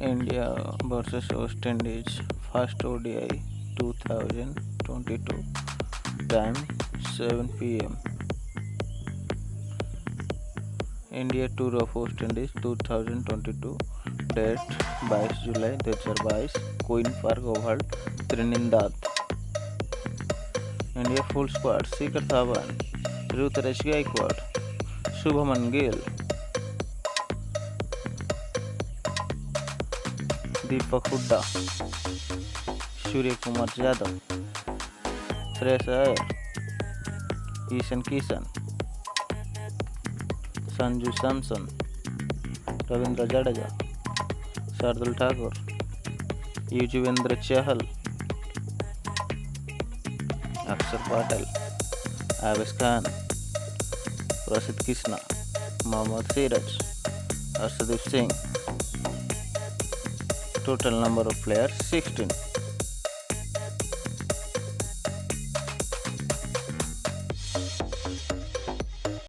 India versus West Indies, first ODI 2022, time 7 p.m. India Tour of West Indies 2022, date 22 July 2022, queen park Oval, Trinidad. India full squad: Shikhar, Dhawan, Ruturaj, Gaikwad, Shubman, Gill, Deepak, Hooda, Suryakumar, Yadav, Shreyas, lyer, Ishan, Kishan, Sanju, Samson, Ravindra, Jadeja, Shardul, Thakur, Yuzvendra, Chahal, Axar, Patel, Avesh, Prasidh, Krishna, Mohammed, Siraj, Arshdeep, Singh. Total number of players 16.